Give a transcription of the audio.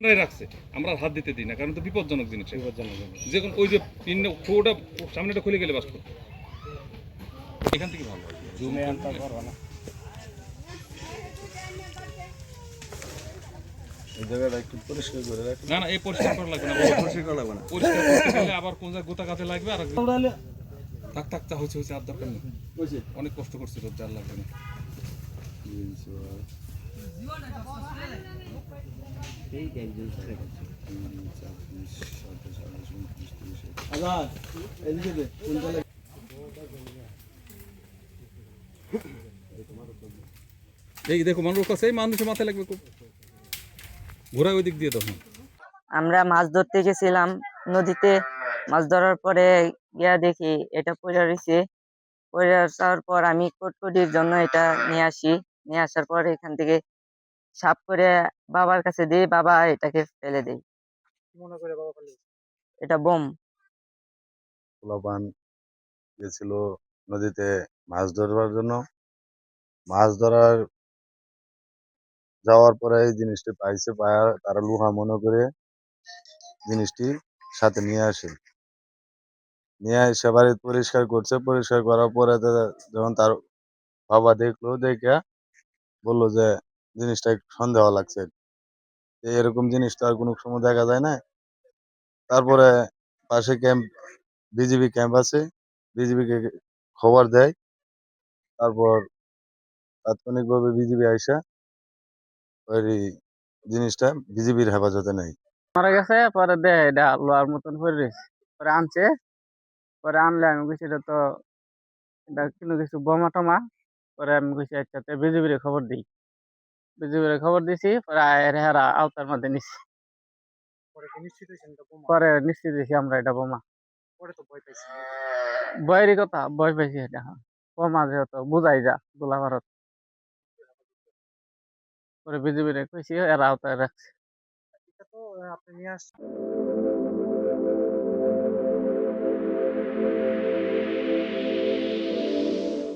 রাখছে আমরা আর হাত দিতে দিই না, কারণ তো বিপজ্জনক জিনিস। যে কোন ওই যে পিন ওটা সামনেটা খুলে গেলে বাস করতে এখান থেকে ভালো হয়। জুমে আনতে পারবো না, এই জায়গাটা একটু পরিষ্কার করে রাখি। না না, এই পরিষ্কার করা লাগবে না, পরিষ্কার করা লাগবে না। পরিষ্কার করতে গেলে আবার কোন জায়গায় গোতা কাজে লাগবে। আর থাক থাক, তা হচ্ছে আর দরকার নেই, অনেক কষ্ট করছি, রোদ আর লাগবে না। এই দেখো মানুষ কাছে, এই মানুষের মাথায় লাগবে খুব, ঘোরা ওই দিক দিয়ে তখন। আমরা মাছ ধরতে গেছিলাম নদীতে। মাছ ধরার পরে গিয়া দেখি এটা পড়ে রয়েছে। পড়ে আসার পর আমি কটকটির জন্য এটা নিয়ে আসি। নিয়ে আসার পর এখান থেকে সাফ করে বাবার কাছে দিই, বাবা এটাকে ফেলে দেই। মনে করে বাবা ফেলে এটা বোম। পোলাপান গেছিল নদীতে মাছ ধরবার জন্য। মাছ ধরার যাওয়ার পরে এই জিনিসটি পাইছে, পায়া তারা লোহা মনে করে জিনিসটি সাথে নিয়ে আসে। নিয়ে এসে বাড়ি পরিষ্কার করছে। পরিষ্কার করার পরে যখন তার বাবা দেখলো, দেখে বললো যে জিনিসটা একটু সন্দেহ লাগছে, এরকম জিনিস তো আর কোনো সময় দেখা যায় না। তারপরে পাশে বিজিবি ক্যাম্প আছে, বিজিবিকে খবর দেয়। তারপর তাৎক্ষণিকভাবে বিজিবি আইসা ওই জিনিসটা বিজিবির হেফাজতে নেয়। মারা গেছে পরে দেয় এটা লোহার মতন পড়ে রয়েছে। পরে আনছে, পরে আনলে আমি কইছি এটা তো এটা কিন্তু কিছু বোমা টোমা। পরে আমি কইছি আচ্ছা বিজিবির খবর দিই। বিজিবির খবর দিছি, পরে হেরা আওতার মধ্যে নিছি। পরে নিশ্চিত হয়েছি আমরা এটা বোমা। ভয়েরই কথা, ভয় পাইছি এটা বোমা, যেহেতু বুঝাই যা গোলা ভারত। পরে বিজিবির কইছি, এরা আওতায় রাখছে।